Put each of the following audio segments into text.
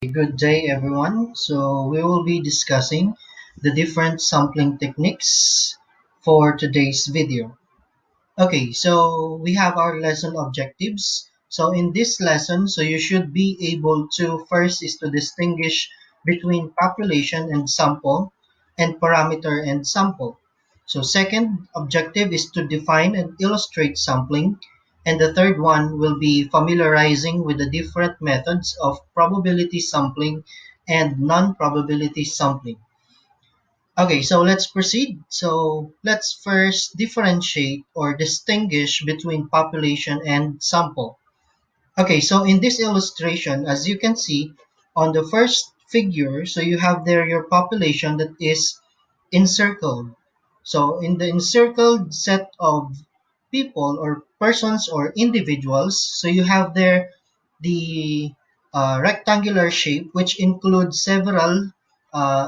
Good day everyone. So we will be discussing the different sampling techniques for today's video. Okay, so we have our lesson objectives. So in this lesson, you should be able to first is to distinguish between population and sample and parameter and sample. So second objective is to define and illustrate sampling. And the third one will be familiarizing with the different methods of probability sampling and non-probability sampling. Okay, so let's proceed. So let's first differentiate or distinguish between population and sample. Okay, so in this illustration, as you can see on the first figure, so you have there your population that is encircled. So in the encircled set of people or persons or individuals, so you have there the rectangular shape which includes several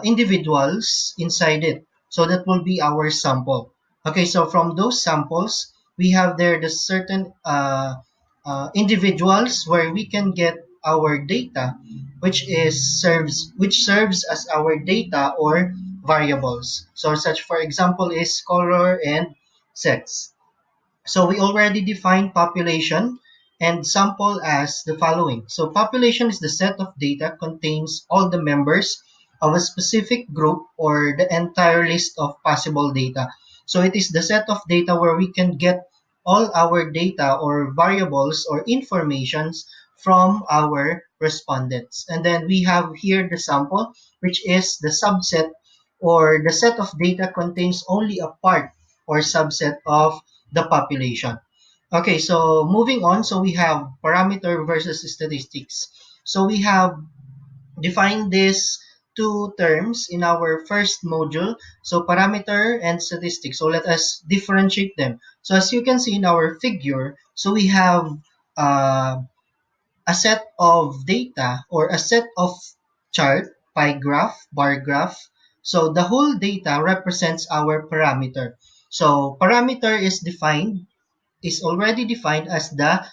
individuals inside it. So that will be our sample. Okay, so from those samples, we have there the certain individuals where we can get our data, which serves as our data or variables. So such for example is color and sex. So we already defined population and sample as the following. So population is the set of data contains all the members of a specific group or the entire list of possible data. So it is the set of data where we can get all our data or variables or informations from our respondents. And then we have here the sample, which is the subset or the set of data contains only a part or subset of the population. Okay, so moving on, so we have parameter versus statistics. So we have defined these two terms in our first module, so parameter and statistics. So let us differentiate them. So as you can see in our figure, so we have a set of data or a set of chart, pie graph, bar graph. So the whole data represents our parameter. So parameter is already defined as the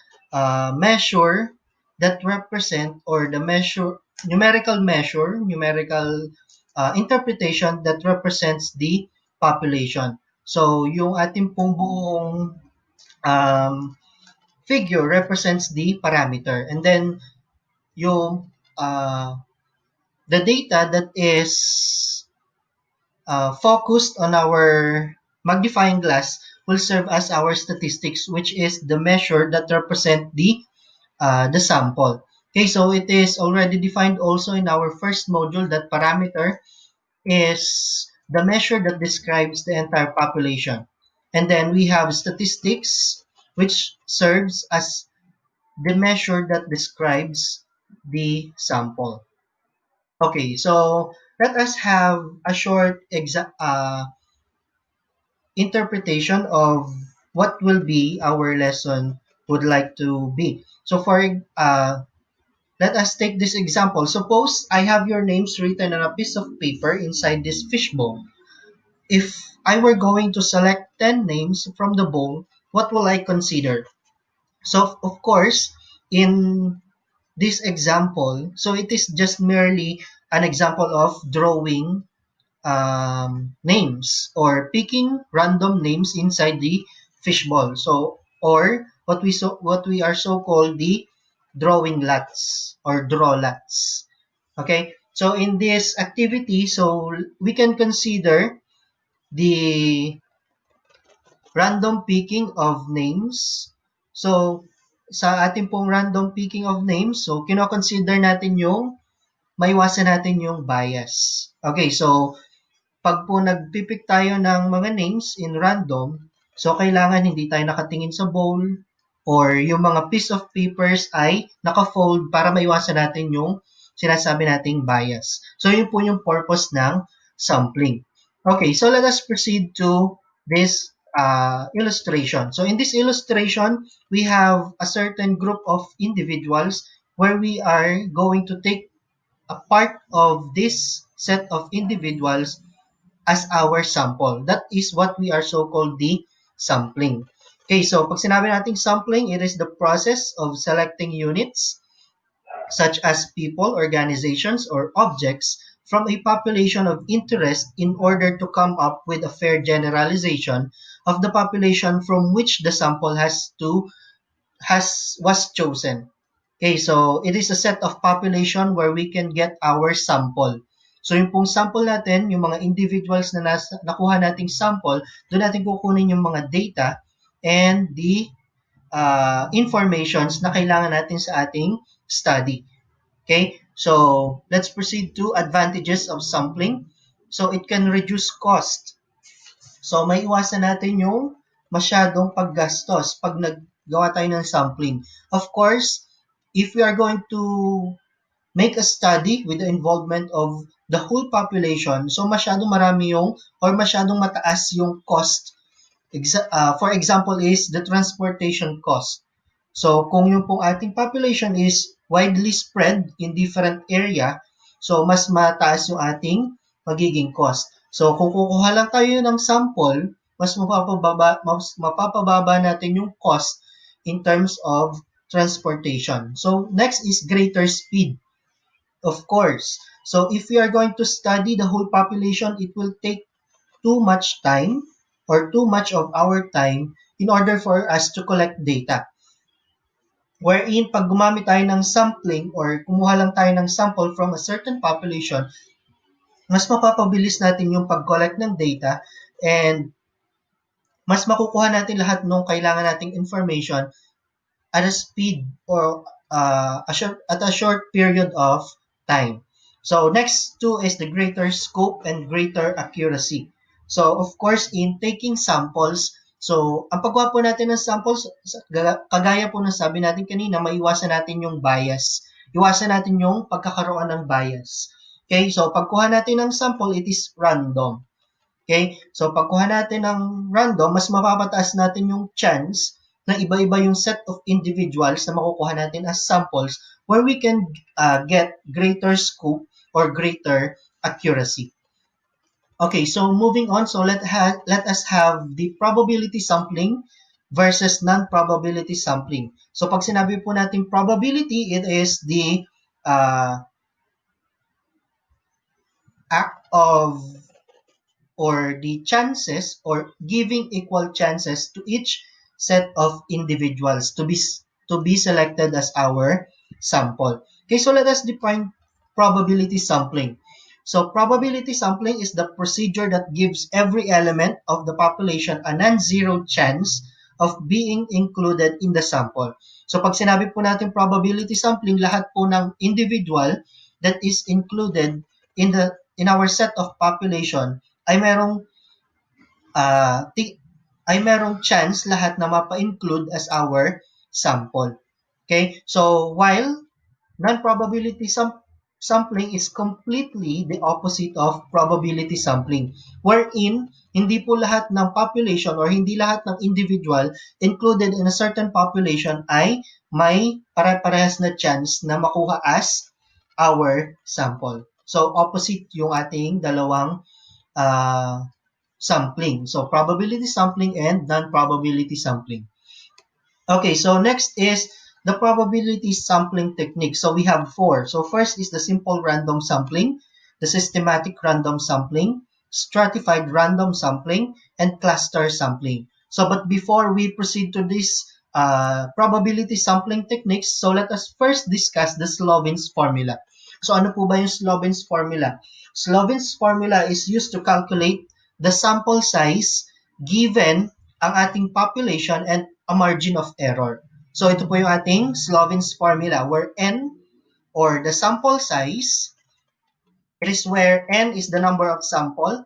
measure that represent or the numerical interpretation that represents the population. So yung ating pong buong figure represents the parameter, and then yung the data that is focused on our magnifying glass will serve as our statistics, which is the measure that represent the sample. Okay, so it is already defined also in our first module that parameter is the measure that describes the entire population. And then we have statistics, which serves as the measure that describes the sample. Okay, so let us have a short interpretation of what will be our lesson would like to be. So for let us take this example. Suppose I have your names written on a piece of paper inside this fishbowl. If I were going to select 10 names from the bowl, what will I consider? So of course, in this example, so it is just merely an example of drawing names or picking random names inside the fishbowl. So or what we are so called the drawing lots or draw lots. Okay, so in this activity, so we can consider the random picking of names. So sa ating pong random picking of names, so kino-consider natin yung maiwasan natin yung bias. Okay, so pag po nagpipick tayo ng mga names in random, so kailangan hindi tayo nakatingin sa bowl or yung mga piece of papers ay naka-fold para maiwasan natin yung sinasabi nating bias. So yun po yung purpose ng sampling. Okay, so let us proceed to this illustration. So in this illustration, we have a certain group of individuals where we are going to take a part of this set of individuals as our sample. That is what we are so-called the sampling. Okay, so pag sinabi nating sampling, it is the process of selecting units such as people, organizations, or objects from a population of interest in order to come up with a fair generalization of the population from which the sample was chosen. Okay, so it is a set of population where we can get our sample. So yung pong sample natin, yung mga individuals na nakuha nating sample, doon natin kukunin yung mga data and the informations na kailangan natin sa ating study. Okay, so let's proceed to advantages of sampling. So it can reduce cost. So may iwasan natin yung masyadong paggastos pag naggawa tayo ng sampling. Of course, if we are going to make a study with the involvement of the whole population, so masyadong marami yung or masyadong mataas yung cost. For example is the transportation cost. So kung yung pong ating population is widely spread in different area, so mas mataas yung ating magiging cost. So kung kukuha lang tayo ng sample, mas mapapababa natin yung cost in terms of transportation. So next is greater speed. Of course. So if we are going to study the whole population, it will take too much time or too much of our time in order for us to collect data. Wherein, pag gumamit tayo ng sampling or kumuha lang tayo ng sample from a certain population, mas mapapabilis natin yung pag-collect ng data and mas makukuha natin lahat ng kailangan nating information at a speed or at a short period of time. So next two is the greater scope and greater accuracy. So of course, in taking samples, so ang pagkuha po natin ng samples, kagaya po ng sabi natin kanina, maiwasan natin yung bias. Iwasan natin yung pagkakaroon ng bias. Okay, so pagkuha natin ng sample, it is random. Okay, so pagkuha natin ng random, mas mapapataas natin yung chance na iba-iba yung set of individuals na makukuha natin as samples where we can get greater scope or greater accuracy. Okay, so moving on, so let us have the probability sampling versus non-probability sampling. So pag sinabi po natin probability, it is the act of or the chances or giving equal chances to each set of individuals to be selected as our sample. Okay, so let us define probability sampling. So probability sampling is the procedure that gives every element of the population a non-zero chance of being included in the sample. So pag sinabi po natin probability sampling, lahat po ng individual that is included in our set of population ay merong chance lahat na mapa-include as our sample. Okay? So while non-probability sampling is completely the opposite of probability sampling, wherein hindi po lahat ng population or hindi lahat ng individual included in a certain population ay may pare-parehas na chance na makuha as our sample. So opposite yung ating dalawang sampling. So probability sampling and non-probability sampling. Okay, so next is the probability sampling technique. So we have four. So first is the simple random sampling, the systematic random sampling, stratified random sampling, and cluster sampling. So but before we proceed to this probability sampling techniques, so let us first discuss the SLOVIN'S formula. So ano po ba yung SLOVIN'S formula? SLOVIN'S formula is used to calculate the sample size given ang ating population and a margin of error. So ito po yung ating SLOVIN'S formula where N or the sample size, it is where N is the number of sample,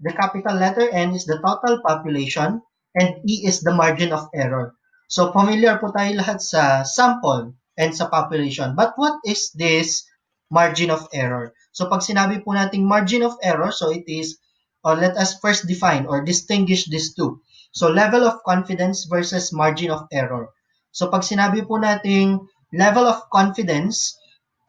the capital letter N is the total population, and E is the margin of error. So familiar po tayo lahat sa sample and sa population. But what is this margin of error? So pag sinabi po nating margin of error, so it is, let us first define or distinguish these two. So level of confidence versus margin of error. So pag sinabi po nating level of confidence,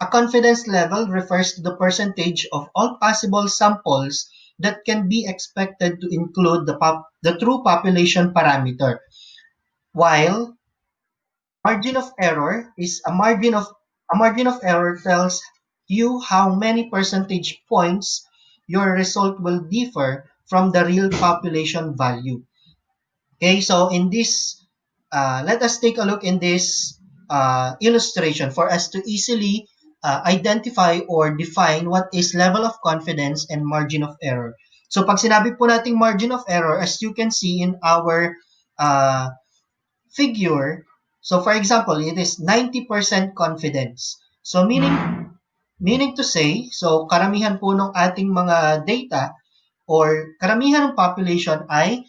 a confidence level refers to the percentage of all possible samples that can be expected to include the true population parameter. While margin of error is a margin of A margin of error tells you how many percentage points your result will differ from the real population value. Okay, so in this, let us take a look in this illustration for us to easily identify or define what is level of confidence and margin of error. So pag sinabi po nating margin of error, as you can see in our figure, so for example, it is 90% confidence. So meaning to say, so karamihan po ng ating mga data or karamihan ng population ay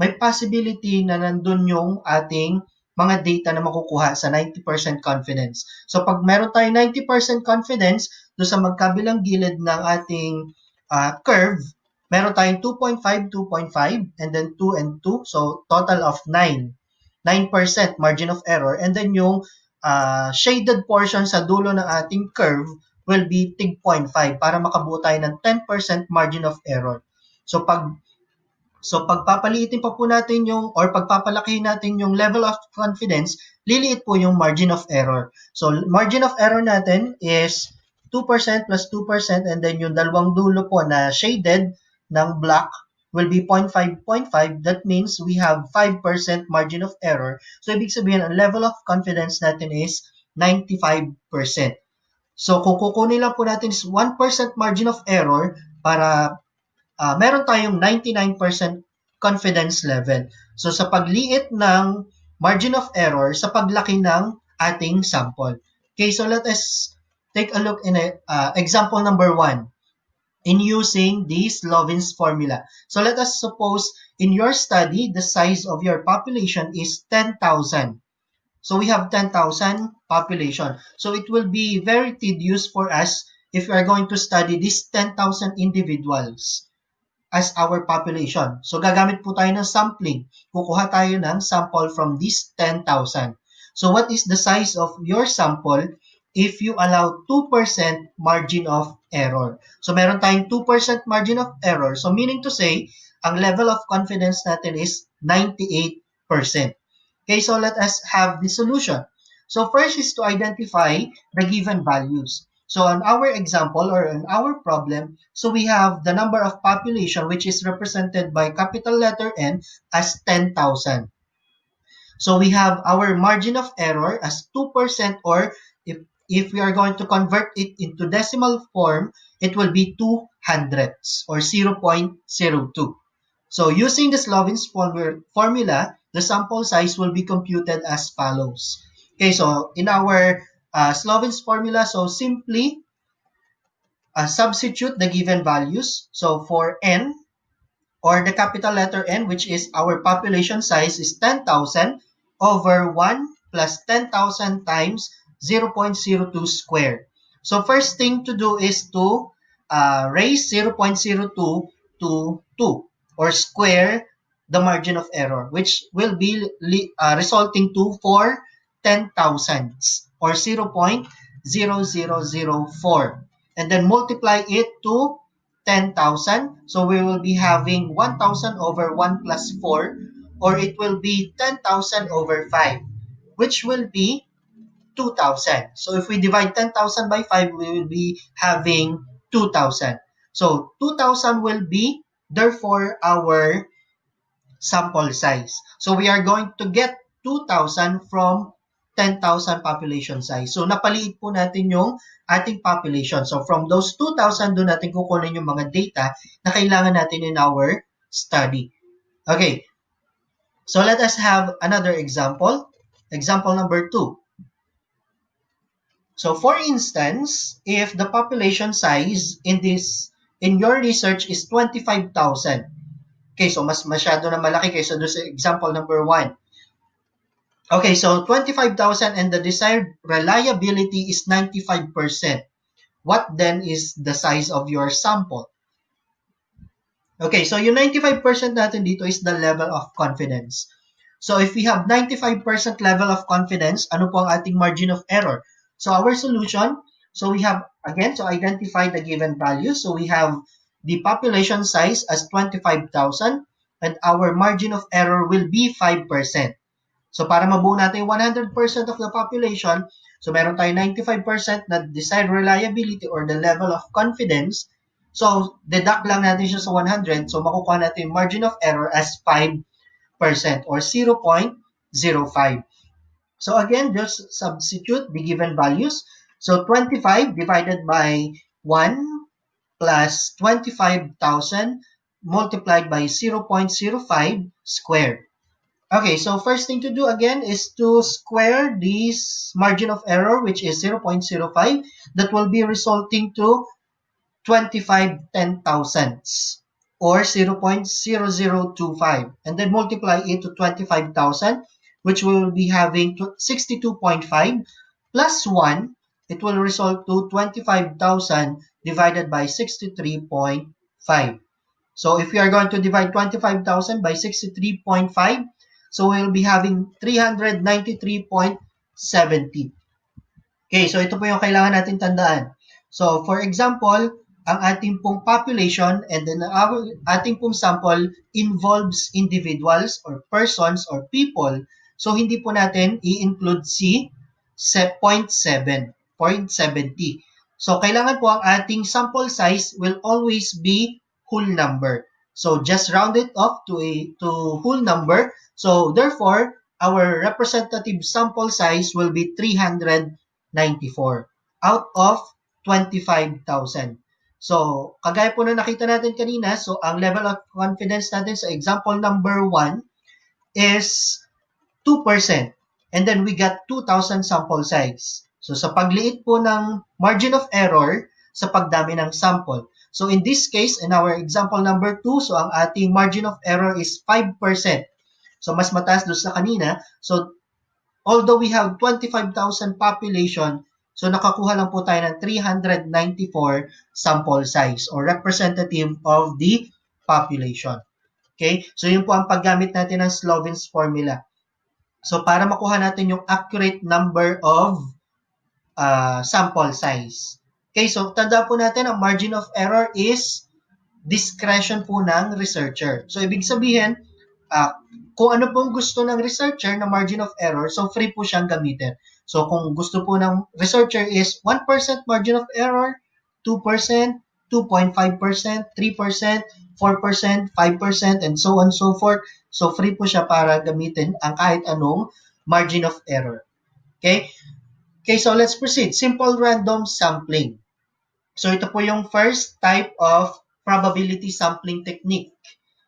may possibility na nandun yung ating mga data na makukuha sa 90% confidence. So pag meron tayong 90% confidence do sa magkabilang gilid ng ating curve, meron tayong 2.5, 2.5, and then 2 and 2. So total of 9% margin of error. And then yung shaded portion sa dulo ng ating curve will be tig 0.5 para makabuo tayo ng 10% margin of error. So pagpapaliitin pa po natin yung or pagpapalakihin natin yung level of confidence, liliit po yung margin of error. So margin of error natin is 2% plus 2% and then yung dalawang dulo po na shaded ng black will be 0.5, 0.5. That means we have 5% margin of error. So ibig sabihin, ang level of confidence natin is 95%. So kung kukunin lang po natin is 1% margin of error para meron tayong 99% confidence level. So sa pagliit ng margin of error sa paglaki ng ating sample. Okay, so let us take a look in example number 1 in using the SLOVIN'S formula. So let us suppose in your study, the size of your population is 10,000. So we have 10,000 population. So it will be very tedious for us if we are going to study these 10,000 individuals as our population. So gagamit po tayo ng sampling. Kukuha tayo ng sample from this 10,000. So what is the size of your sample if you allow 2% margin of error? So meron tayong 2% margin of error. So meaning to say, ang level of confidence natin is 98%. Okay, so let us have the solution. So first is to identify the given values. So on our example or in our problem, so we have the number of population which is represented by capital letter N as 10,000. So we have our margin of error as 2% or if we are going to convert it into decimal form, it will be 2 hundredths or 0.02. So using the SLOVIN'S formula, the sample size will be computed as follows. Okay, so in our SLOVIN'S formula, so simply substitute the given values. So for N, or the capital letter N, which is our population size is 10,000 over 1 plus 10,000 times 0.02 squared. So first thing to do is to raise 0.02 to 2 or square the margin of error, which will be resulting to 4 10,000s or 0.0004, and then multiply it to 10,000. So we will be having 1,000 over 1 plus 4, or it will be 10,000 over 5, which will be 2,000. So if we divide 10,000 by 5, we will be having 2,000. So 2,000 will be therefore our sample size. So we are going to get 2,000 from 10,000 population size. So napaliit po natin yung ating population. So from those 2,000, doon natin kukunin yung mga data na kailangan natin in our study. Okay. So let us have another example. Example number 2. So for instance, if the population size in your research is 25,000. Okay, so masyado na malaki kaysa doon sa example number 1. Okay, so 25,000 and the desired reliability is 95%. What then is the size of your sample? Okay, so yung 95% natin dito is the level of confidence. So if we have 95% level of confidence, ano po ang ating margin of error? So our solution, so we have, again, to identify the given value. So we have the population size as 25,000 and our margin of error will be 5%. So para mabuo natin 100% of the population, So meron tayo 95% na desired reliability or the level of confidence. So deduct lang natin siya sa 100. So makukuha natin yung margin of error as 5% or 0.05. So again, just substitute the given values. So 25 divided by 1 plus 25,000 multiplied by 0.05 squared. Okay, so first thing to do again is to square this margin of error, which is 0.05. That will be resulting to 25 10,000s or 0.0025. And then multiply it to 25,000, which will be having 62.5 plus 1. It will result to 25,000 divided by 63.5. So if we are going to divide 25,000 by 63.5, so we'll be having 393.70. Okay, so ito po yung kailangan natin tandaan. So for example, ang ating pong population and then our ating pong sample involves individuals or persons or people. So hindi po natin i-include si 0.70. So kailangan po ang ating sample size will always be whole number. So just round it off to whole number. So therefore, our representative sample size will be 394 out of 25,000. So kagaya po na nakita natin kanina, so ang level of confidence natin sa example number 1 is 2%. And then we got 2,000 sample size. So sa pagliit po ng margin of error sa pagdami ng sample. So in this case, in our example number 2, so ang ating margin of error is 5%. So mas mataas doon sa kanina. So although we have 25,000 population, so nakakuha lang po tayo ng 394 sample size or representative of the population. Okay? So yun po ang paggamit natin ng SLOVIN'S formula. So para makuha natin yung accurate number of sample size. Okay, so tanda po natin ang margin of error is discretion po ng researcher. So ibig sabihin, kung ano pong gusto ng researcher na margin of error, so free po siyang gamitin. So kung gusto po ng researcher is 1% margin of error, 2%, 2.5%, 3%, 4%, 5%, and so on and so forth. So free po siya para gamitin ang kahit anong margin of error. Okay? Okay, so let's proceed. Simple random sampling. So ito po yung first type of probability sampling technique.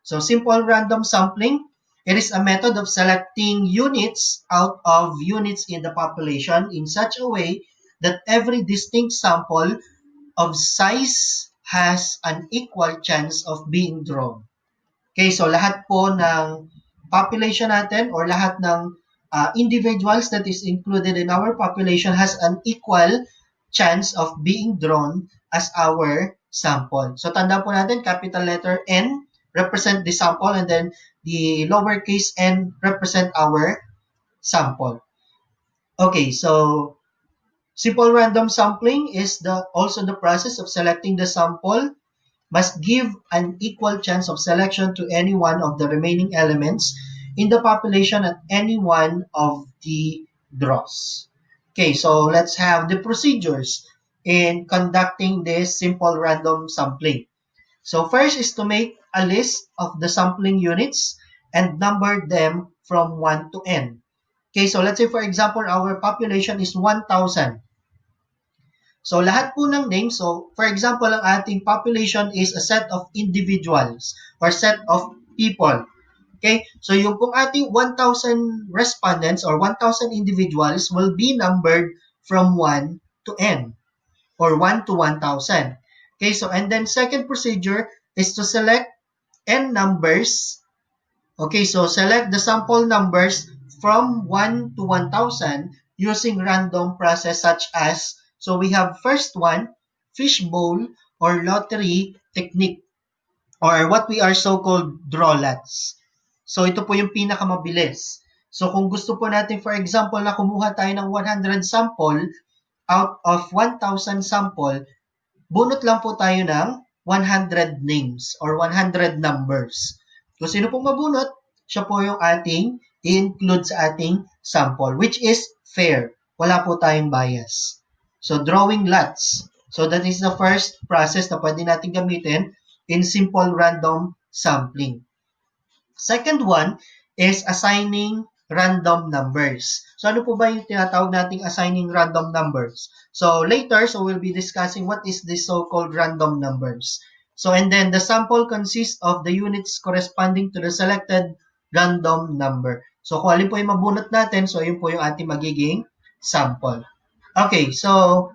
So simple random sampling, it is a method of selecting units out of units in the population in such a way that every distinct sample of size has an equal chance of being drawn. Okay, so lahat po ng population natin or lahat ng individuals that is included in our population has an equal chance of being drawn as our sample. So tandaan po natin, capital letter N represent the sample and then the lowercase n represent our sample. Okay, so simple random sampling is also the process of selecting the sample must give an equal chance of selection to any one of the remaining elements in the population at any one of the draws. Okay, so let's have the procedures in conducting this simple random sampling. So first is to make a list of the sampling units and number them from 1 to n. Okay, so let's say for example, our population is 1,000. So lahat po ng names, so for example, ang ating population is a set of individuals or set of people. Okay, so yung pong ating 1,000 respondents or 1,000 individuals will be numbered from 1 to n or 1 to 1,000. Okay, so and then second procedure is to select n numbers. Okay, so select the sample numbers from 1 to 1,000 using random process such as, so we have first one, fishbowl or lottery technique or what we are so-called draw lots. So ito po yung pinakamabilis. So kung gusto po natin for example na kumuha tayo ng 100 sample out of 1,000 sample, bunot lang po tayo ng 100 names or 100 numbers. Kung sino pong mabunot, siya po yung ating i-include sa ating sample, which is fair. wala po tayong bias. So, drawing lots. So, that is the first process na pwede natin gamitin in simple random sampling. Second one is assigning random numbers. So, ano po ba yung tinatawag nating assigning random numbers? So, later, we'll be discussing what is this so-called random numbers. So, and then the sample consists of the units corresponding to the selected random number. So, kung alin po yung mabunot natin, so yun po yung ating magiging sample. Okay, so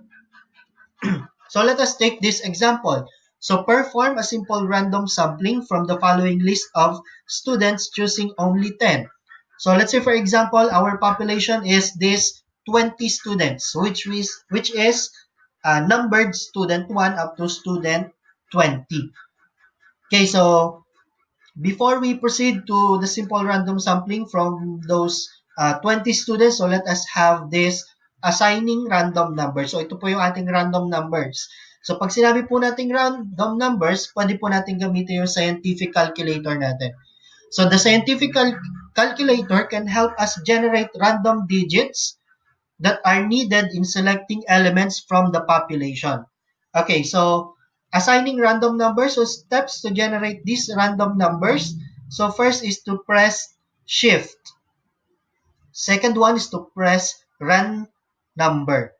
let us take this example. So perform a simple random sampling from the following list of students choosing only 10. So let's say, for example, our population is this 20 students, which is numbered student 1 up to student 20. Okay, so before we proceed to the simple random sampling from those 20 students, so let us have this assigning random numbers. So ito po yung ating random numbers. So pag sinabi po nating random numbers, pwede po natin gamitin yung scientific calculator natin. So the scientific calculator can help us generate random digits that are needed in selecting elements from the population. Okay, so assigning random numbers, so steps to generate these random numbers. So first is to press shift. Second one is to press run number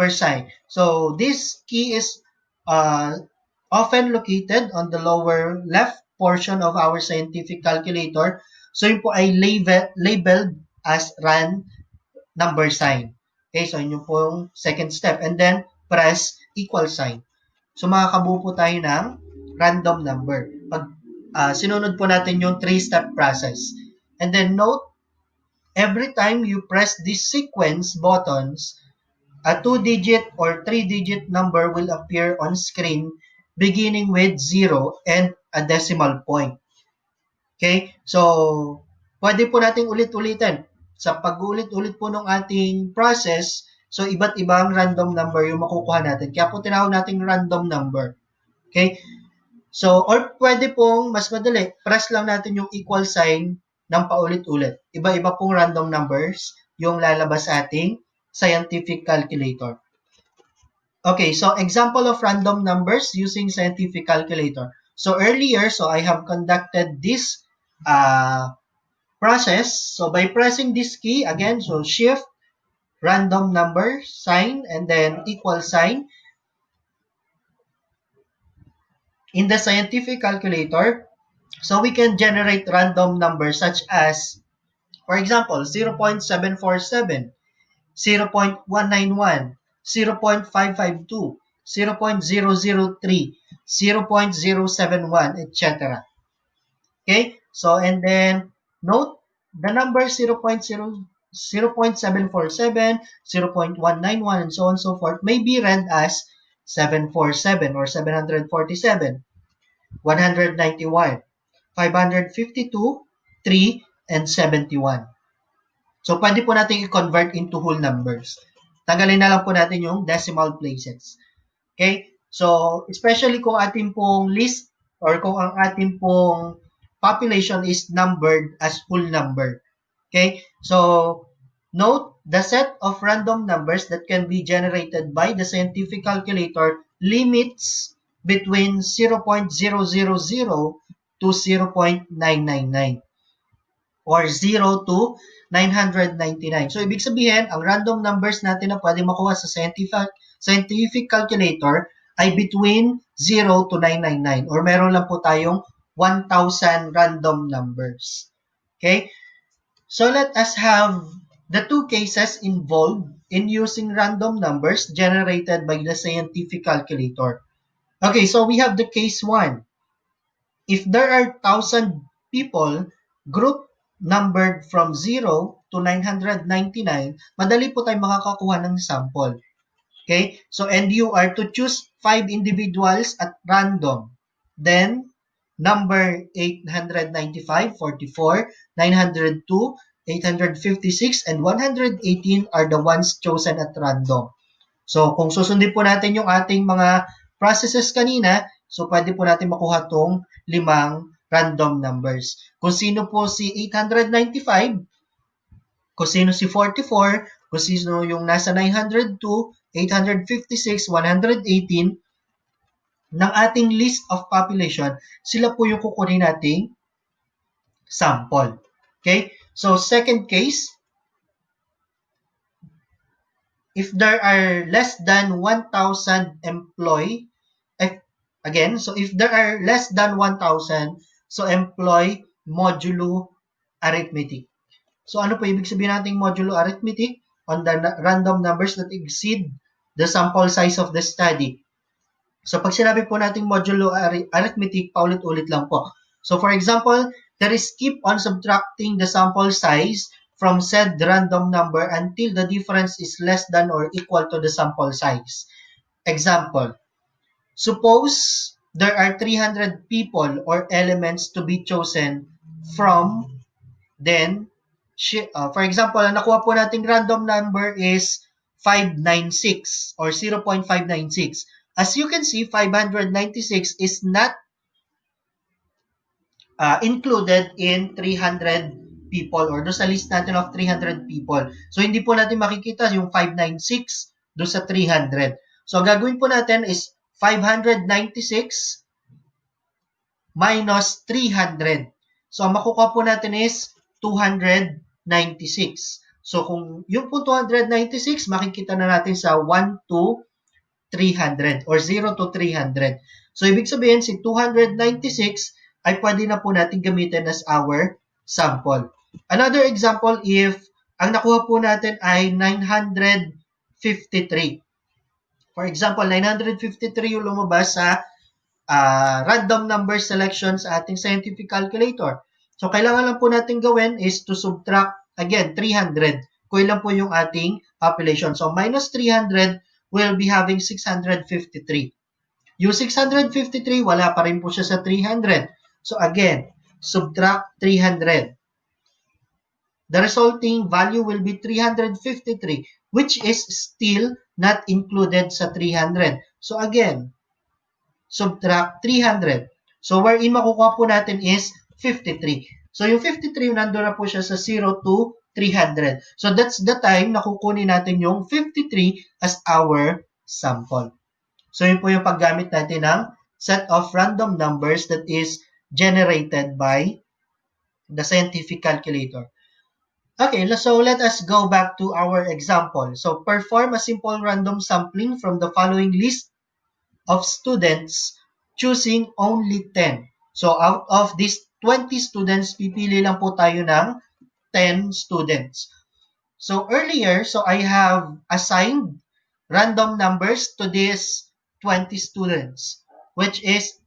sign. So this key is often located on the lower left portion of our scientific calculator. So yun po ay labeled as run number sign. Okay, so yun po yung second step. And then press equal sign. So makakabuo po tayo ng random number. Pag sinunod po natin yung 3-step process. And then note, every time you press this sequence buttons, a 2-digit or 3-digit number will appear on screen beginning with 0 and a decimal point. Okay? So, pwede po nating ulit-ulitin. Sa pag-ulit-ulit po ng ating process, so iba't ibang random number yung makukuha natin. Kaya po tinawag nating random number. Okay? So, or pwede pong mas madali, press lang natin yung equal sign ng paulit-ulit. Iba-iba pong random numbers yung lalabas sa ating scientific calculator. Okay, so example of random numbers using scientific calculator. So earlier, so I have conducted this process. So by pressing this key, again, so shift, random number sign, and then equal sign. In the scientific calculator, so we can generate random numbers such as, for example, 0.747, 0.191, 0.552, 0.003, 0.071, etc. Okay? So, and then, note, the number 0.747, 0.191, and so on and so forth may be read as 747 or 747, 191, 552, 3, and 71. So, pwede po natin i-convert into whole numbers. Tanggalin na lang po natin yung decimal places. Okay? So, especially kung ating pong list or kung ang ating pong population is numbered as whole number. Okay? So, note, the set of random numbers that can be generated by the scientific calculator limits between 0.000 to 0.999 or 0 to 999. So, ibig sabihin, ang random numbers natin na pwede makuha sa scientific calculator ay between 0 to 999 or meron lang po tayong 1,000 random numbers. Okay? So, let us have the two cases involved in using random numbers generated by the scientific calculator. Okay, so we have the case 1. If there are 1,000 people group numbered from 0 to 999, madali po tayo makakakuha ng sample. Okay? So, and you are to choose 5 individuals at random. Then, number 895, 44, 902, 856, and 118 are the ones chosen at random. So, kung susundin po natin yung ating mga processes kanina, so pwede po natin makuha tong 5 random numbers. Kung sino po si 895, kung sino si 44, kung sino yung nasa 902, 856, 118 ng ating list of population, sila po yung kukunin nating sample. Okay? So, second case, if there are less than 1,000 employee, if there are less than 1,000, so employ modulo arithmetic. So, ano po ibig sabihin nating modulo arithmetic? On the random numbers that exceed the sample size of the study. So, pag sinabi po nating modulo arithmetic, paulit-ulit lang po. So, for example, there is keep on subtracting the sample size from said random number until the difference is less than or equal to the sample size. Example, suppose there are 300 people or elements to be chosen from, then, for example, ang nakuha po nating random number is 596 or 0.596. As you can see, 596 is not included in 300 people or doon sa list natin of 300 people. So, hindi po natin makikita yung 596 doon sa 300. So, gagawin po natin is 596 minus 300. So, ang makukuha po natin is 296. So, kung yung po 296, makikita na natin sa 1 to 300 or 0 to 300. So, ibig sabihin, si 296 ay pwede na po natin gamitin as our sample. Another example, if ang nakuha po natin ay 953. For example, 953 yung lumabas sa random number selection sa ating scientific calculator. So, kailangan lang po natin gawin is to subtract, again, 300. Kung ilan po yung ating population. So, minus 300 will be having 653. Yung 653, wala pa rin po siya sa 300. So, again, subtract 300. The resulting value will be 353, which is still not included sa 300. So, again, subtract 300. So, wherein makukuha po natin is 53. So, yung 53, nandun na po siya sa 0 to 300. So, that's the time na kukunin natin yung 53 as our sample. So, yun po yung paggamit natin ng set of random numbers that is generated by the scientific calculator. Okay, so let us go back to our example. So, perform a simple random sampling from the following list of students choosing only 10. So, out of these 20 students, pipili lang po tayo ng 10 students. So, earlier, I have assigned random numbers to these 20 students, which is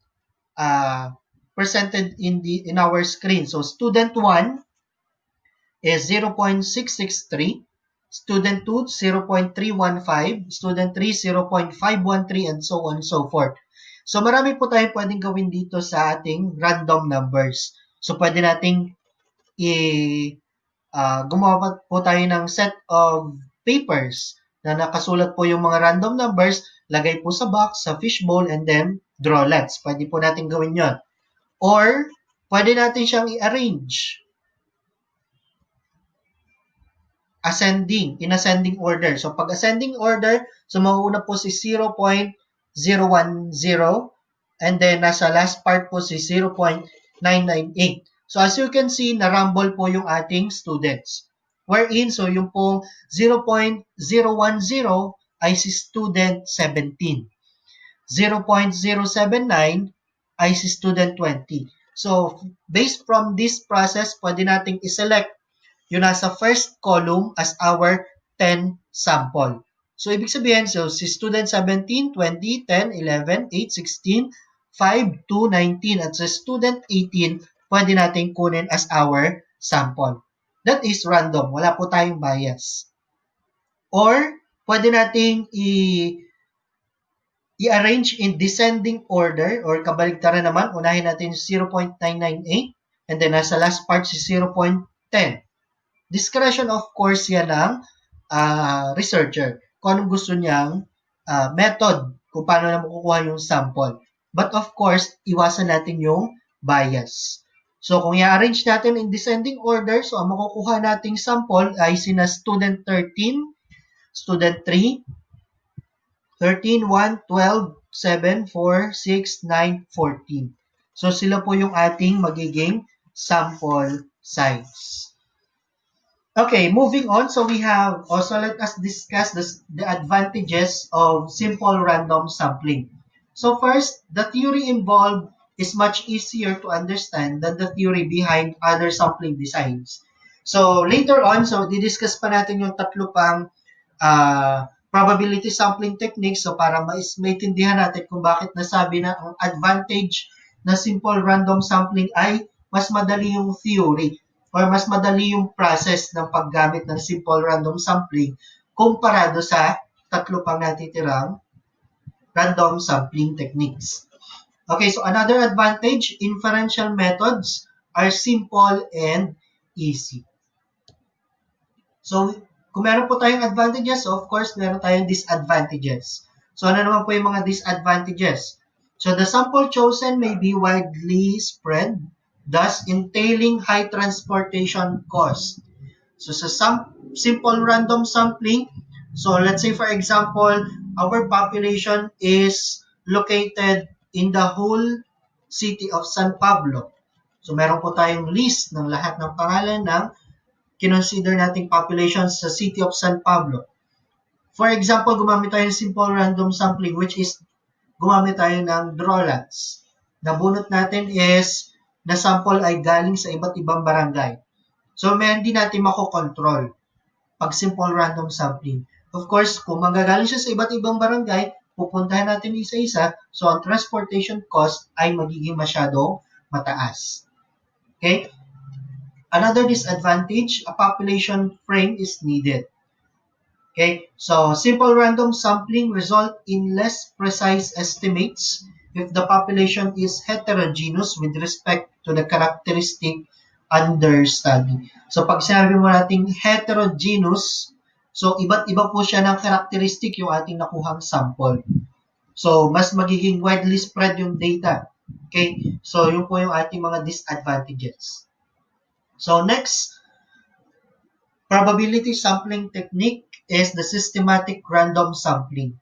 presented in our screen. So, student 1 is 0.663, student 2, 0.315, student 3, 0.513, and so on and so forth. So, marami po tayo pwedeng gawin dito sa ating random numbers. So, pwede nating gumawa po tayo ng set of papers na nakasulat po yung mga random numbers, lagay po sa box, sa fishbowl, and then draw lots. Pwede po natin gawin yon. Or, pwede natin siyang i-arrange in ascending order. So, pag ascending order, so mauuna po si 0.010 and then nasa last part po si 0.998. So, as you can see, narumble po yung ating students. Wherein, so yung pong 0.010 ay si student 17. 0.079 ay si student 20. So, based from this process, pwede nating iselect yung nasa first column as our 10 sample. So, ibig sabihin, so si student 17, 20, 10, 11, 8, 16, 5, 2, 19, at si student 18, pwede natin kunin as our sample. That is random. Wala po tayong bias. Or, pwede nating i-arrange in descending order or kabaligtaran naman. Unahin natin 0.998 and then nasa last part si 0.10. Discretion, of course, yan ng researcher. Kung anong gusto niyang method kung paano na makukuha yung sample. But of course, iwasan natin yung bias. So, kung i-arrange natin in descending order, so ang makukuha nating sample ay sina student 13, student 3, 13, 1, 12, 7, 4, 6, 9, 14. So, sila po yung ating magiging sample size. Okay, moving on. So, we have also let us discuss the advantages of simple random sampling. So, first, the theory involved is much easier to understand than the theory behind other sampling designs. So, later on, so, didiscuss pa natin yung tatlo pang probability sampling techniques. So, para maintindihan natin kung bakit nasabi na ang advantage na simple random sampling ay mas madali yung theory or mas madali yung process ng paggamit ng simple random sampling komparado sa tatlo pang natitirang random sampling techniques. Okay, so another advantage, inferential methods are simple and easy. So, kung meron po tayong advantages, so of course, meron tayong disadvantages. So, ano naman po yung mga disadvantages? So, the sample chosen may be widely spread, thus entailing high transportation cost. So, sa simple random sampling, so let's say for example, our population is located in the whole city of San Pablo. So, meron po tayong list ng lahat ng pangalan ng kinonsider nating population sa city of San Pablo. For example, gumamit tayo ng simple random sampling, which is gumamit tayo ng drawlats. Nabunot natin is na sample ay galing sa iba't ibang barangay. So, hindi natin makokontrol pag simple random sampling. Of course, kung manggagaling siya sa iba't ibang barangay, pupuntahan natin isa-isa, so ang transportation cost ay magiging masyadong mataas. Okay? Another disadvantage, a population frame is needed. Okay, so simple random sampling result in less precise estimates if the population is heterogeneous with respect to the characteristic under study. So pag sinabi mo nating heterogeneous, so iba't iba po siya ng characteristic yung ating nakuhang sample. So mas magiging widely spread yung data. Okay, so yun po yung ating mga disadvantages. So next, probability sampling technique is the systematic random sampling.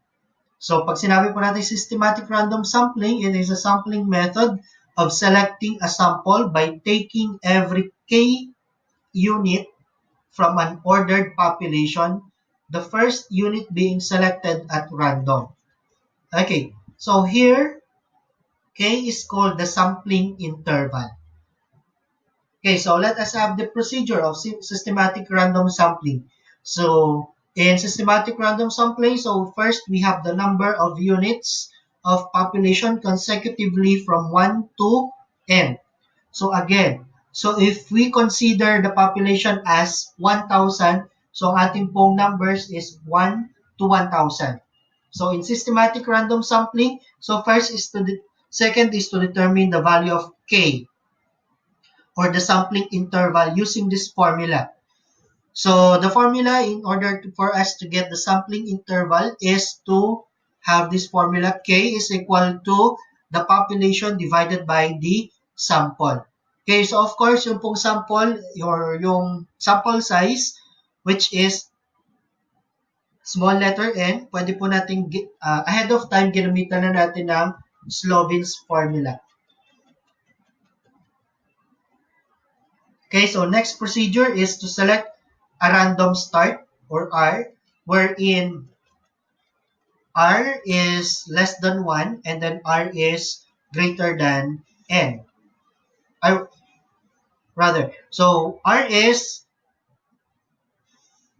So pag sinabi po natin systematic random sampling, it is a sampling method of selecting a sample by taking every k unit from an ordered population, the first unit being selected at random. Okay, so here, k is called the sampling interval. Okay, so let us have the procedure of systematic random sampling. So, in systematic random sampling, so first we have the number of units of population consecutively from 1 to n. So again, so if we consider the population as 1,000, so ating pong numbers is 1 to 1,000. So in systematic random sampling, so second is to determine the value of k, or the sampling interval using this formula. So the formula in order for us to get the sampling interval is to have this formula k is equal to the population divided by the sample. Okay, so of course yung pong sample or yung sample size which is small letter n, pwede po natin ahead of time ginamitan na natin ng SLOVIN'S formula. Okay, so next procedure is to select a random start or R, wherein R is less than 1 and then R is greater than N. So R is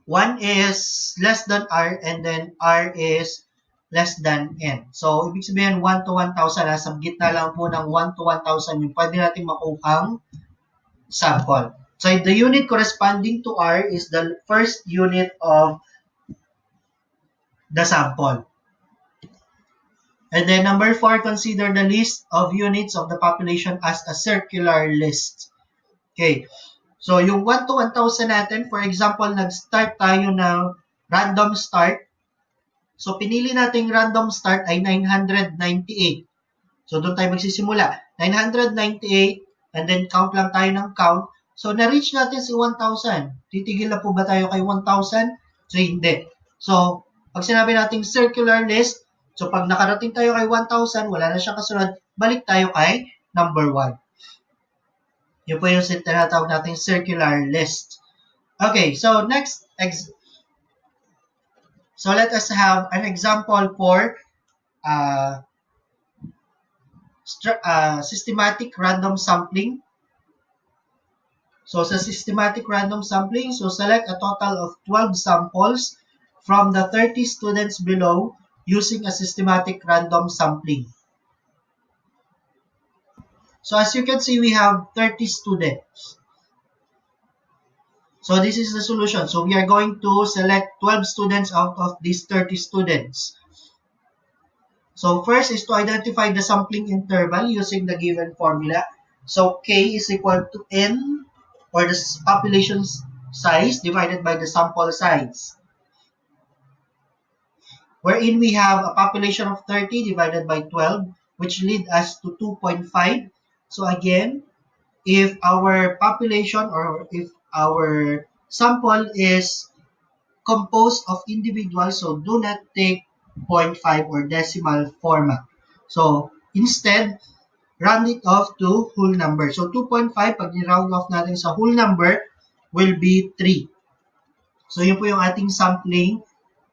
1 is less than R and then R is less than N. So, ibig sabihin 1 to 1,000, nasa gitna lang po ng 1 to 1,000 yung pwede natin makuhang sample. So, the unit corresponding to R is the first unit of the sample. And then number 4, consider the list of units of the population as a circular list. Okay. So, yung 1 to 1,000 natin, for example, nag-start tayo ng random start. So, pinili nating random start ay 998. So, doon tayo magsisimula. 998 and then count lang tayo ng count. So, na-reach natin si 1,000. Titigil na po ba tayo kay 1,000? So, hindi. So, pag sinabi nating circular list, so pag nakarating tayo kay 1,000, wala na siyang kasunod, balik tayo kay number 1. Yun po yung tinatawag nating circular list. Okay, so next, so let us have an example for systematic random sampling. So sa systematic random sampling, so select a total of 12 samples from the 30 students below using a systematic random sampling. So as you can see, we have 30 students. So this is the solution. So we are going to select 12 students out of these 30 students. So first is to identify the sampling interval using the given formula. So K is equal to N, or the population size, divided by the sample size. Wherein we have a population of 30 divided by 12, which lead us to 2.5. So again, if our population or if our sample is composed of individuals, so do not take 0.5 or decimal format. So instead, round it off to whole number. So 2.5, pag ni-round off natin sa whole number, will be 3. So yun po yung ating sampling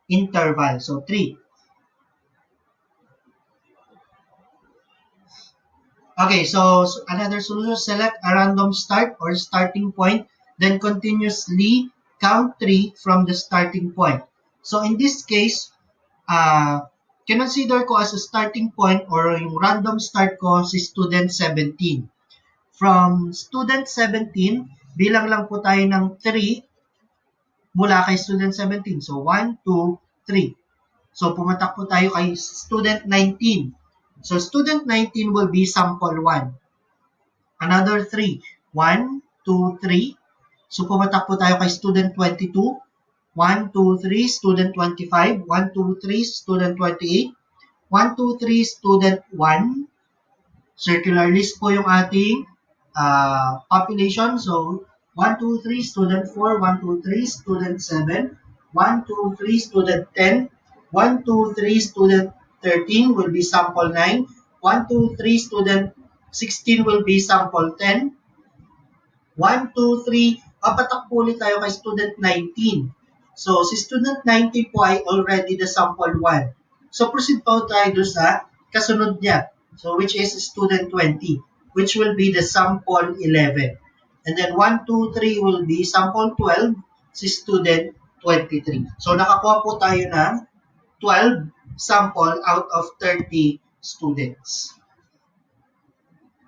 interval. So 3. Okay, so another solution, select a random start or starting point, then continuously count 3 from the starting point. So in this case, consider ko as a starting point or yung random start ko si student 17. From student 17, bilang lang po tayo ng 3 mula kay student 17. So 1, 2, 3. So pumatak po tayo kay student 19. So student 19 will be sample 1. Another 3. 1, 2, 3. So pumatak po tayo kay student 22. 1, 2, 3, student 25. 1, 2, 3, student 28. 1, 2, 3, student 1. Circular list po yung ating population. So 1, 2, 3, student 4. 1, 2, 3, student 7. 1, 2, 3, student 10. 1, 2, 3, student 13 will be sample 9. 1, 2, 3, student 16 will be sample 10. 1, 2, 3, papatak po ulit tayo kay student 19. So, si student 19 po ay already the sample 1. So, proceed po tayo doon sa kasunod niya. So, which is student 20, which will be the sample 11. And then 1, 2, 3 will be sample 12, si student 23. So, nakakuha po tayo ng 12 sample out of 30 students.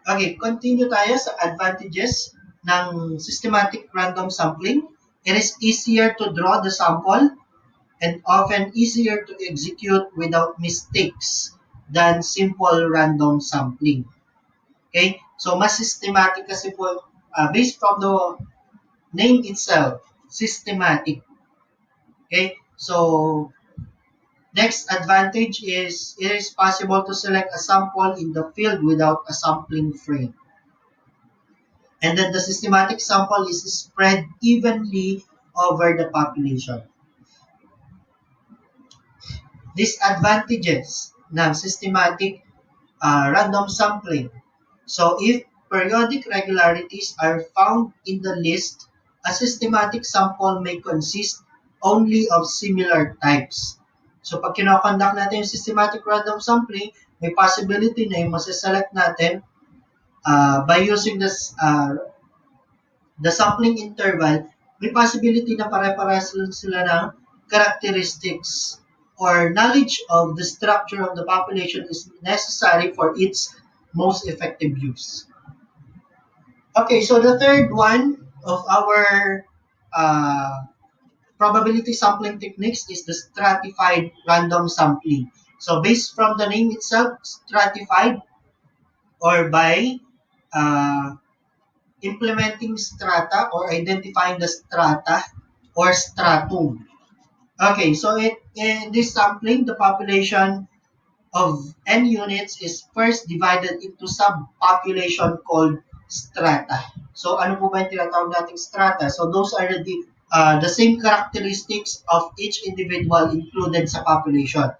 Okay, continue tayo sa advantages ng systematic random sampling. It is easier to draw the sample and often easier to execute without mistakes than simple random sampling. Okay, so mas systematic kasi po, based from the name itself, systematic. Okay, so next advantage is it is possible to select a sample in the field without a sampling frame. And then the systematic sample is spread evenly over the population. Disadvantages ng systematic random sampling. So if periodic regularities are found in the list, a systematic sample may consist only of similar types. So, pag kinoconduct natin yung systematic random sampling, may possibility na yung masiselect natin by using this, the sampling interval, may possibility na pare-parehas sila ng characteristics or knowledge of the structure of the population is necessary for its most effective use. Okay, so the third one of our probability sampling techniques is the stratified random sampling. So based from the name itself, stratified, or by implementing strata or identifying the strata or stratum. Okay, so in this sampling, the population of n units is first divided into subpopulation called strata. So, ano po ba yung tinatawag nating strata? So, those are the same characteristics of each individual included sa population.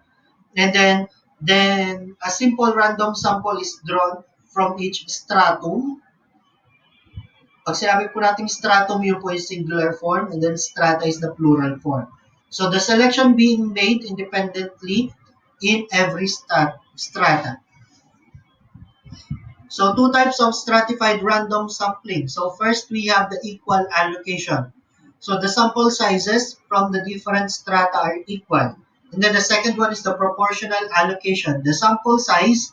And then a simple random sample is drawn from each stratum. Pag sinabi po natin stratum, yun po is singular form, and then strata is the plural form. So the selection being made independently in every strata. So two types of stratified random sampling. So first we have the equal allocation. So the sample sizes from the different strata are equal. And then the second one is the proportional allocation. The sample size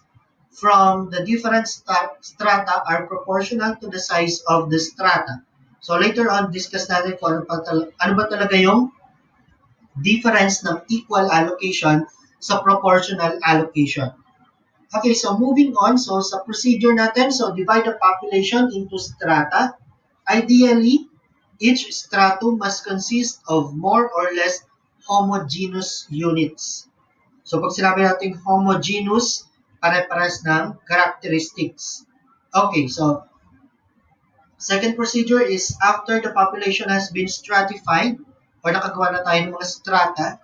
from the different strata are proportional to the size of the strata. So later on, discuss natin kung ano ba talaga yung difference ng equal allocation sa proportional allocation. Okay, so moving on. So sa procedure natin, so divide the population into strata. Ideally, each stratum must consist of more or less homogeneous units. So pag sinabi natin homogeneous, pare-pares ng characteristics. Okay, so second procedure is after the population has been stratified or nakagawa na tayo ng mga strata,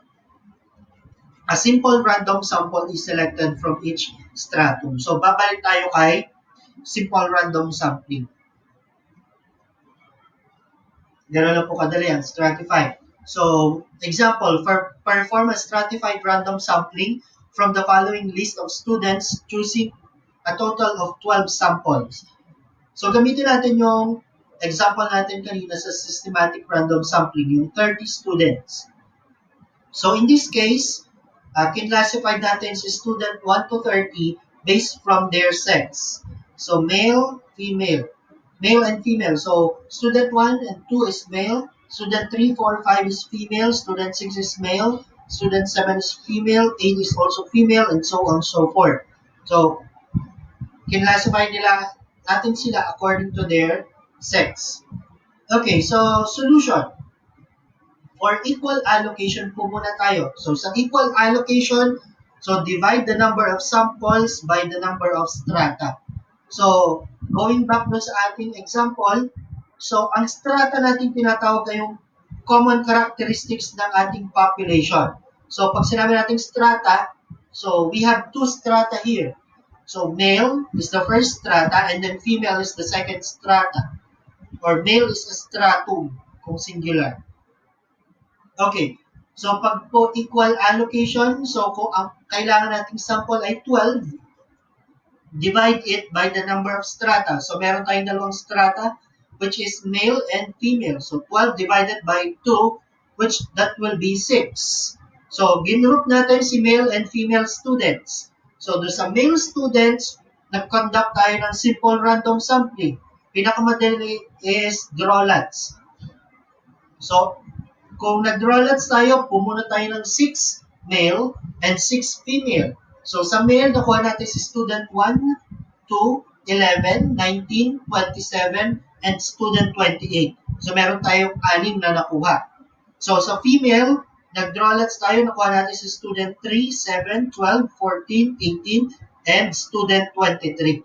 a simple random sample is selected from each stratum. So babalik tayo kay simple random sampling. Gano'n lang po kadali ang stratified. So, example, perform a stratified random sampling from the following list of students choosing a total of 12 samples. So, gamitin natin yung example natin kanina sa systematic random sampling, yung 30 students. So, in this case, kinlassify natin si student 1 to 30 based from their sex. So, male, female. Male and female. So, student 1 and 2 is male. Student 3, 4, 5 is female. Student 6 is male. Student 7 is female. 8 is also female, and so on and so forth. So, kinlassify natin sila according to their sex. Okay, so solution. For equal allocation po muna tayo. So, sa equal allocation, so divide the number of samples by the number of strata. So, going back na sa ating example, so ang strata natin tinatawag ay yung common characteristics ng ating population. So, pag sinabi natin strata, so we have two strata here. So, male is the first strata and then female is the second strata. Or male is a stratum kung singular. Okay. So, pag po equal allocation, so kung ang kailangan nating sample ay 12, divide it by the number of strata. So, meron tayong dalawang strata, which is male and female. So, 12 divided by 2, which that will be 6. So, ginroup natin si male and female students. So, doon sa male students, nag-conduct tayo ng simple random sampling. Pinakamadali is draw lots. So, kung nag-draw lots tayo, pumunta tayo ng 6 male and 6 female. So, sa male, nakuha natin si student 1, 2, 11, 19, 27, and student 28. So, meron tayong 6 na nakuha. So, sa female, nag-draw lots tayo, nakuha natin si student 3, 7, 12, 14, 18, and student 23.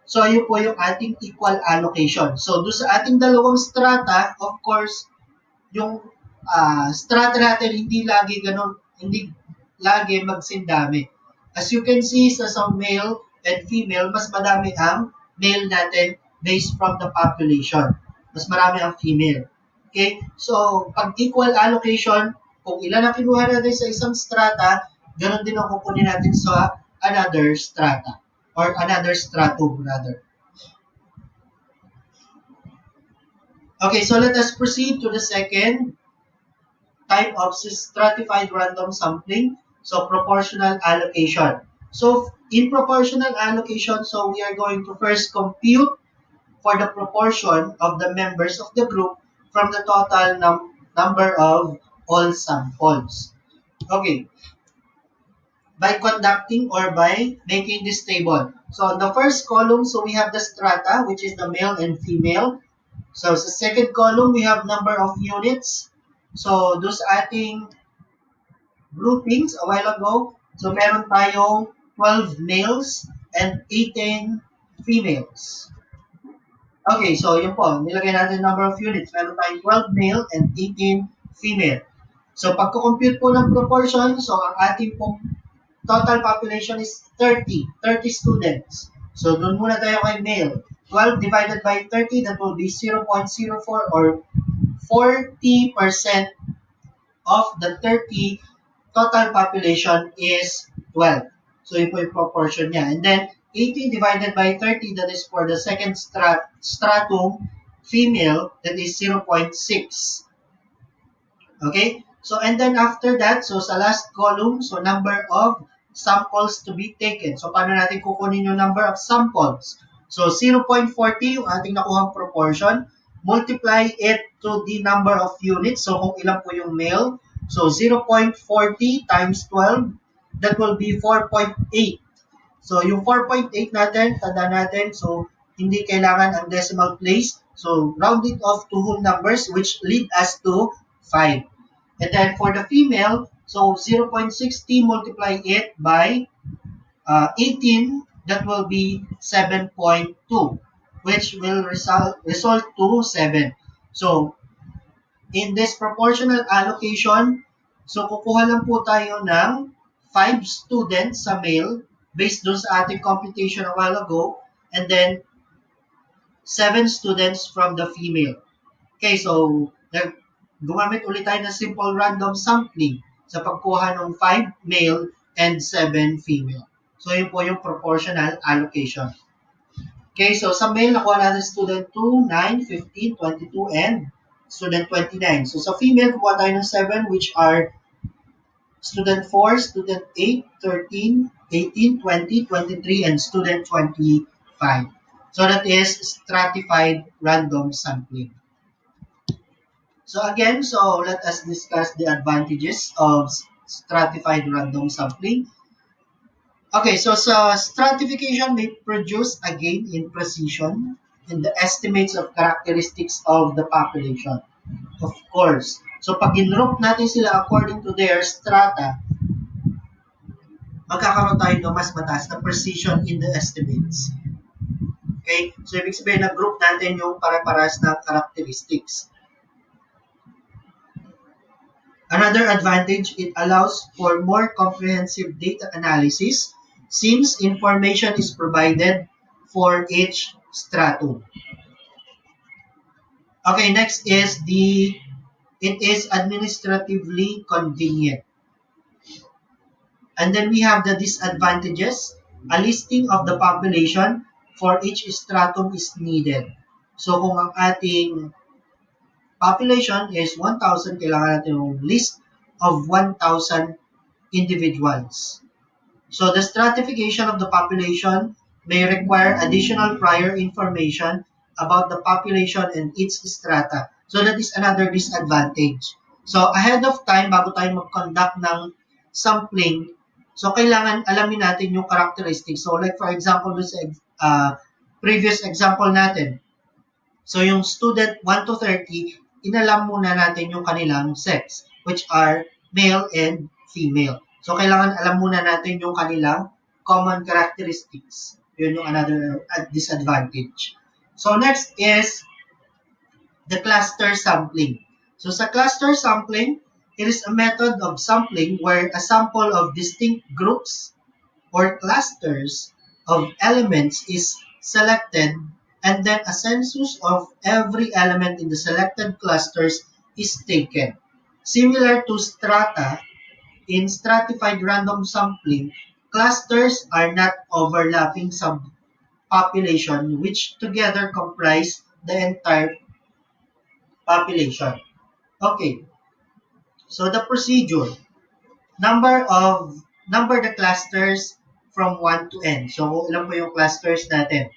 So, ayun po yung ating equal allocation. So, doon sa ating dalawang strata, of course, yung strata natin hindi lagi magsindami. As you can see, sa male and female, mas madami ang male natin based from the population. Mas marami ang female. Okay? So, pag equal allocation, kung ilan ang kinuha natin sa isang strata, ganoon din ang kukunin natin sa another strata or another stratum rather. Okay, so let us proceed to the second type of stratified random sampling. So, proportional allocation. So, in proportional allocation, so we are going to first compute for the proportion of the members of the group from the total number of all samples. Okay. By conducting or by making this table. So, on the first column, so we have the strata, which is the male and female. So, sa second column, we have number of units. So, those ating groupings a while ago. So, meron tayong 12 males and 18 females. Okay, so yun po, nilagay natin number of units. Meron tayong 12 male and 18 female. So pagko-compute po ng proportion, so ang ating pong total population is 30 students. So doon muna tayo kay male. 12 divided by 30, that will be 0.04 or 40% of the 30 total population is 12. So yun po yung proportion niya. And then 18 divided by 30, that is for the second stratum female, that is 0.6. Okay? So, and then after that, so sa last column, so number of samples to be taken. So, paano natin kukunin yung number of samples? So, 0.40 yung ating nakuhang proportion. Multiply it to the number of units. So, kung ilan po yung male. So, 0.40 times 12, that will be 4.8. So, yung 4.8 natin, tanda natin, so, hindi kailangan ang decimal place. So, round it off to whole numbers, which lead us to 5. And then for the female, so 0.60 multiply it by 18, that will be 7.2, which will result to 7. So, in this proportional allocation, so kukuha lang po tayo ng 5 students sa male based dun sa ating computation a while ago, and then 7 students from the female. Okay, so gumamit ulit tayo ng simple random sampling sa pagkuha ng 5 male and 7 female. So, yun po yung proportional allocation. Okay, so sa male, nakuha natin student 2, 9, 15, 22, and student 29. So, sa female, kukuha tayo ng 7, which are student 4, student 8, 13, 18, 20, 23, and student 25. So, that is stratified random sampling. So again, so let us discuss the advantages of stratified random sampling. Okay, so stratification may produce a gain in precision in the estimates of characteristics of the population. Of course. So pag in-group natin sila according to their strata, magkakaroon tayo ng mas mataas na precision in the estimates. Okay? So ibig sabihin na group natin yung pare-parehas na characteristics. Another advantage, it allows for more comprehensive data analysis since information is provided for each stratum. Okay, next is it is administratively convenient. And then we have the disadvantages. A listing of the population for each stratum is needed. So kung ang ating population is 1,000, kailangan natin yung list of 1,000 individuals. So the stratification of the population may require additional prior information about the population and its strata. So that is another disadvantage. So ahead of time, bago tayo mag-conduct ng sampling, so kailangan alamin natin yung characteristics. So like for example, this previous example natin. So yung student 1 to 30, inalam muna natin yung kanilang sex, which are male and female. So, kailangan alam muna natin yung kanilang common characteristics. Yun yung another disadvantage. So, next is the cluster sampling. So, sa cluster sampling, it is a method of sampling where a sample of distinct groups or clusters of elements is selected, and then a census of every element in the selected clusters is taken. Similar to strata, in stratified random sampling, clusters are not overlapping subpopulation which together comprise the entire population. Okay, so the procedure. Number the clusters from 1 to n. So, ilan po yung clusters natin?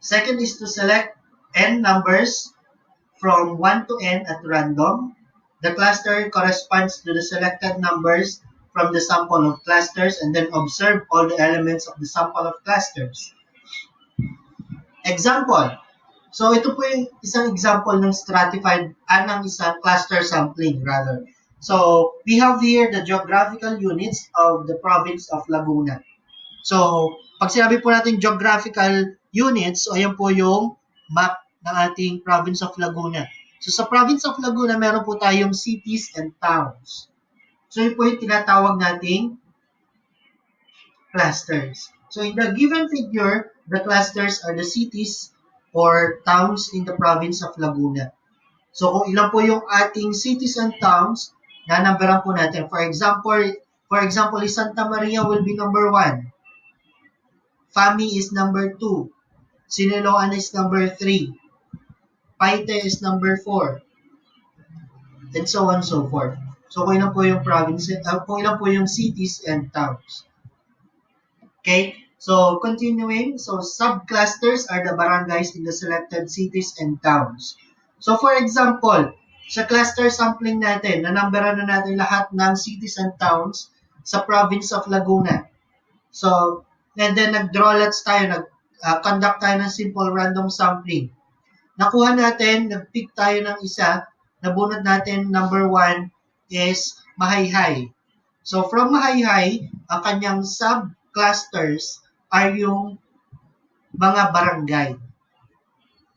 Second is to select n numbers from 1 to n at random. The cluster corresponds to the selected numbers from the sample of clusters, and then observe all the elements of the sample of clusters. Example. So, ito po yung isang example ng stratified, ng isang cluster sampling rather. So, we have here the geographical units of the province of Laguna. So, pag sinabi po natin geographical units. So, ayan po yung map ng ating province of Laguna. So, sa province of Laguna, meron po tayong cities and towns. So, yun po yung tinatawag nating clusters. So, in the given figure, the clusters are the cities or towns in the province of Laguna. So, kung ilan po yung ating cities and towns, nanumberan po natin. For example, Santa Maria will be number 1. Fami is number 2. Siniloan is number 3. Paite is number 4. And so on and so forth. So, kung ilan po yung kung ilan po yung cities and towns. Okay? So, continuing. So, subclusters are the barangays in the selected cities and towns. So, for example, sa cluster sampling natin, nanumberan na natin lahat ng cities and towns sa province of Laguna. So, and then nag-draw lots tayo, nag-conduct tayo ng simple random sampling. Nakuha natin, nag-pick tayo ng isa, nabunod natin, number 1 is Mahayhay. So, from Mahayhay, ang kanyang sub-clusters are yung mga barangay.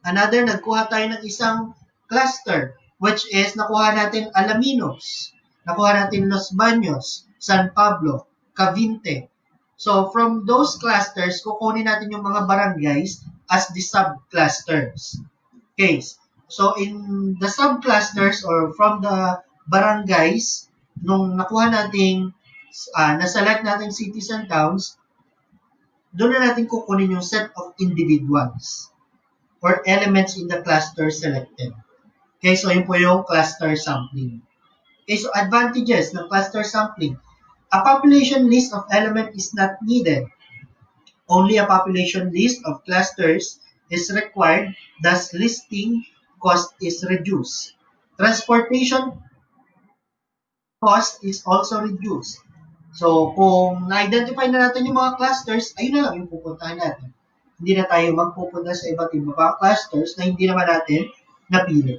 Another, nagkuha tayo ng isang cluster, which is nakuha natin Alaminos, nakuha natin Los Baños, San Pablo, Cavite. So, from those clusters, kukunin natin yung mga barangays as the sub-clusters. Okay, so in the sub-clusters or from the barangays, nung nakuha natin, na-select natin cities and towns, doon na natin kukunin yung set of individuals or elements in the cluster selected. Okay, so yun po yung cluster sampling. Okay, so advantages ng cluster sampling. A population list of element is not needed. Only a population list of clusters is required, thus listing cost is reduced. Transportation cost is also reduced. So, kung na-identify na natin yung mga clusters, ayun na lang yung pupuntahan natin. Hindi na tayo magpupunta sa iba't ibang clusters na hindi naman natin napili.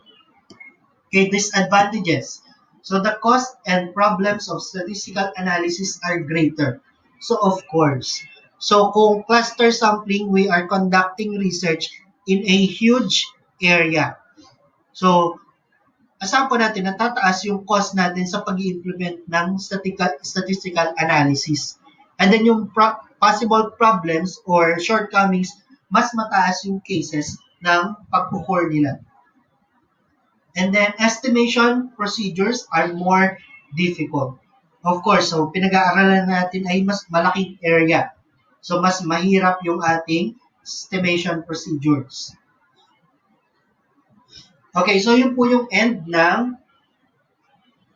Okay, disadvantages. So, the cost and problems of statistical analysis are greater. So, of course. So, kung cluster sampling, we are conducting research in a huge area. So, asahan po natin na tataas yung cost natin sa pag-i-implement ng statistical analysis. And then yung possible problems or shortcomings, mas mataas yung cases ng pagkukur nila. And then estimation procedures are more difficult. Of course, so pinag-aaralan natin ay mas malaking area. So, mas mahirap yung ating estimation procedures. Okay, so yun po yung end ng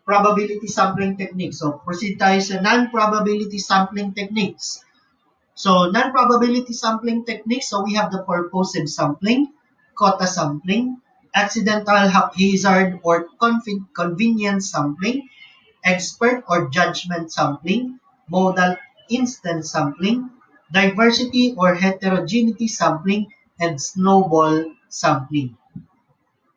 probability sampling techniques. So, proceed tayo sa non-probability sampling techniques. So, non-probability sampling techniques, so we have the purposive sampling, QUOTA sampling, accidental haphazard or convenience sampling, expert or judgment sampling, modal instance sampling, diversity or heterogeneity sampling, and snowball sampling.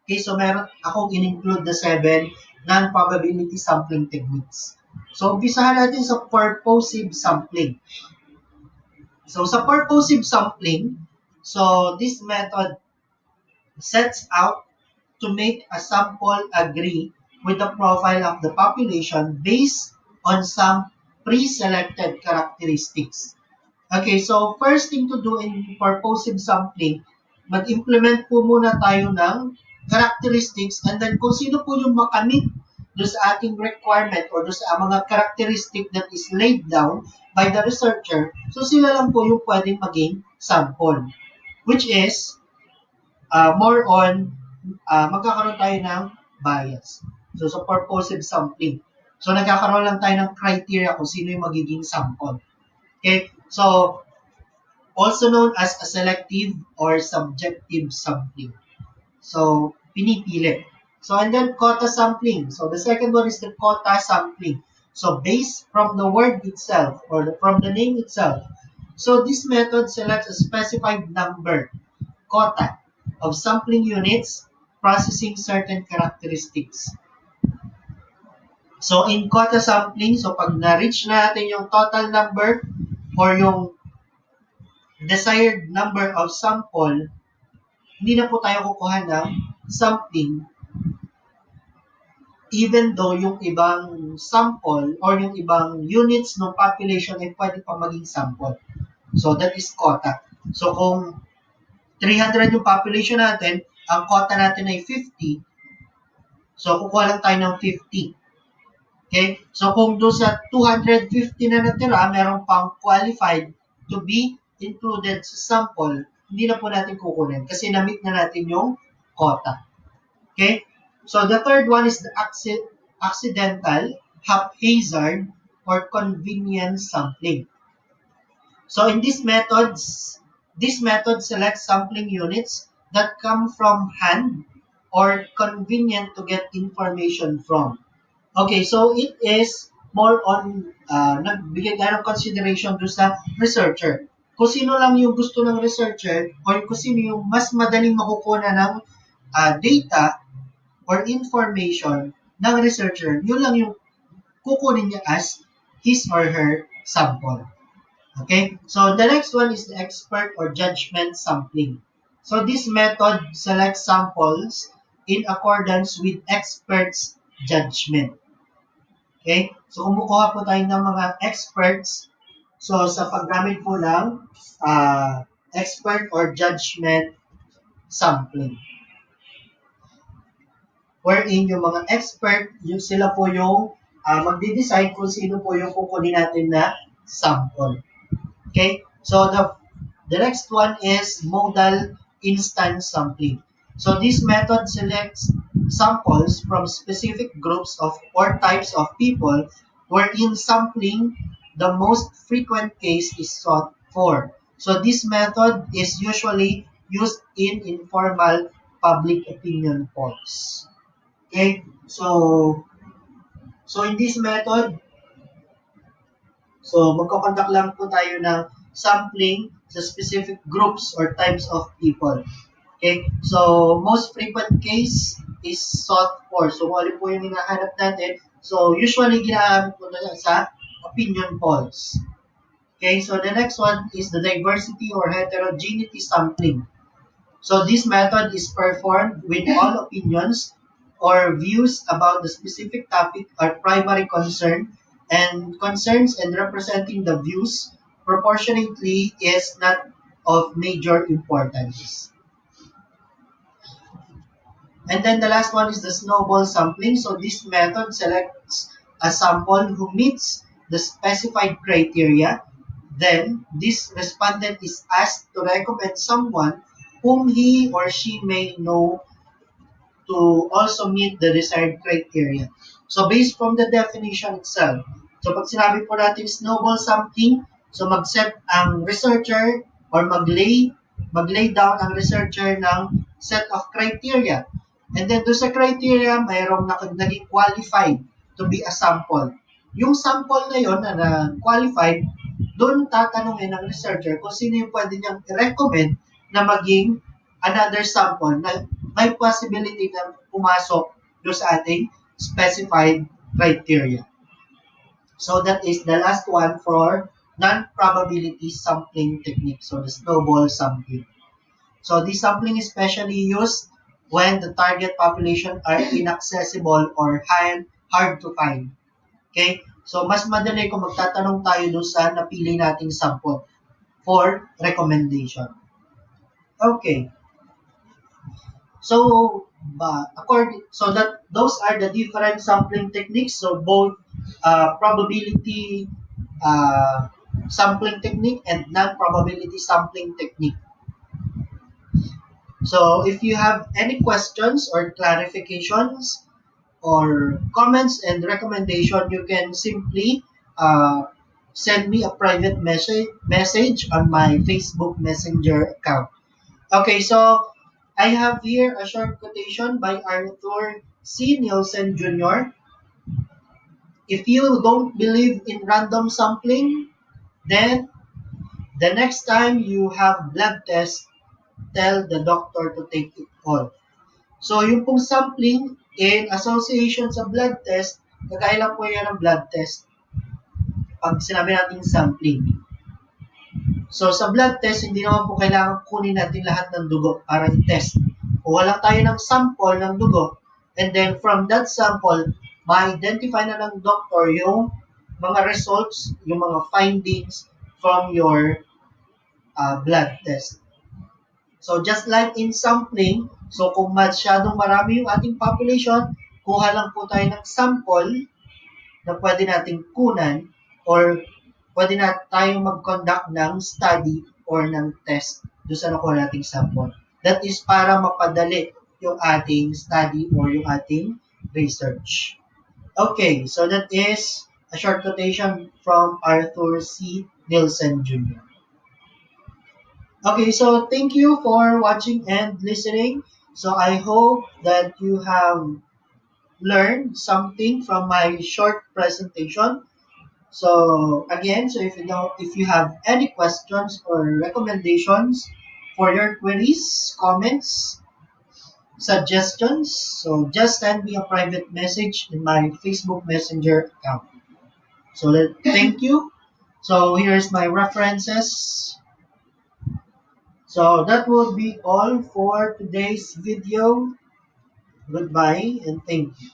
Okay, so meron akong in-include the 7 non-probability sampling techniques. So, umpisahan natin sa purposive sampling. So, sa purposive sampling, so this method sets out to make a sample agree with the profile of the population based on some pre-selected characteristics. Okay, so first thing to do in purposive sampling, mag-implement po muna tayo ng characteristics and then kung sino po yung makamit doon sa ating requirement or doon sa mga characteristic that is laid down by the researcher, so sila lang po yung pwedeng maging sample. Which is, more on, magkakaroon tayo ng bias. So, sa purposive sampling. So, nagkakaroon lang tayo ng criteria kung sino yung magiging sample. Okay? So, also known as a selective or subjective sampling. So, pinipili. So, and then QUOTA sampling. So, the second one is the QUOTA sampling. So, based from the word itself or from the name itself. So, this method selects a specified number, QUOTA, of sampling units processing certain characteristics. So, in QUOTA sampling, so pag na-reach natin yung total number or yung desired number of sample, hindi na po tayo kukuha ng sampling even though yung ibang sample or yung ibang units ng population ay pwede pa maging sample. So, that is quota. So, kung 300 yung population natin, ang quota natin ay 50. So, kukuha lang tayo ng 50. Okay? So, kung doon sa 250 na natira, meron pang qualified to be included sa sample, hindi na po natin kukunin kasi na-meet na natin yung quota. Okay? So, the third one is the accidental, haphazard, or convenience sampling. So, in this method selects sampling units that come from hand or convenient to get information from. Okay, so it is more on, nagbigay tayo ng consideration doon sa researcher. Kung sino lang yung gusto ng researcher or kung sino yung mas madaling makukuha ng data or information ng researcher, yun lang yung kukunin niya as his or her sample. Okay? So, the next one is the expert or judgment sampling. So, this method selects samples in accordance with experts' judgment. Okay? So, kumukuha po tayo ng mga experts. So, sa paggamit po ng expert or judgment sampling. Wherein yung mga expert, yung sila po yung magde-decide kung sino po yung kukunin natin na sample. Okay? So, the next one is modal instant sampling. So, this method selects samples from specific groups of or types of people wherein sampling the most frequent case is sought for. So, this method is usually used in informal public opinion polls. Okay, so in this method, so magko-conduct lang po tayo ng sampling sa specific groups or types of people. Okay, so most frequent case is sought for. So kung ano po yung hinahanap natin, so usually ginagamit po na sa opinion polls. Okay, so the next one is the diversity or heterogeneity sampling. So this method is performed with all opinions or views about the specific topic are primary concern and concerns and representing the views proportionately is not of major importance. And then the last one is the snowball sampling. So this method selects a sample who meets the specified criteria. Then this respondent is asked to recommend someone whom he or she may know to also meet the desired criteria. So, based from the definition itself, so pag sinabi po natin snowball sampling, so mag-set ang researcher or mag-lay down ang researcher ng set of criteria. And then, doon sa criteria, mayroong naging qualified to be a sample. Yung sample na yun na qualified, doon tatanungin ng researcher kung sino yung pwede niyang i-recommend na maging another sample na may possibility na pumasok doon sa ating specified criteria. So that is the last one for non-probability sampling technique. So the snowball sampling. So this sampling is especially used when the target population are inaccessible or hard to find. Okay? So mas madali kung magtatanong tayo doon sa napili nating sample for recommendation. Okay. So, those are the different sampling techniques. So, both probability sampling technique and non-probability sampling technique. So, if you have any questions or clarifications or comments and recommendation, you can simply send me a private message on my Facebook Messenger account. Okay, so I have here a short quotation by Arthur C. Nielsen Jr. If you don't believe in random sampling, then the next time you have blood test, tell the doctor to take it all. So, yung pong sampling in association sa blood test, kagaya lang po yan ng blood test pag sinabi natin sampling. So sa blood test, hindi naman po kailangan kunin natin lahat ng dugo para i-test. Kuha lang tayo ng sample ng dugo, and then from that sample, ma-identify na ng doctor yung mga results, yung mga findings from your blood test. So just like in sampling, so kung masyadong marami yung ating population, kuha lang po tayo ng sample na pwede nating kunan or pwede na tayong mag-conduct ng study or ng test doon sa nakuha nating sample. That is para mapadali yung ating study or yung ating research. Okay, so that is a short quotation from Arthur C. Nielsen Jr. Okay, so thank you for watching and listening. So I hope that you have learned something from my short presentation. So again, so if you have any questions or recommendations for your queries, comments, suggestions, so just send me a private message in my Facebook Messenger account. So thank you. So here's my references. So that will be all for today's video. Goodbye and thank you.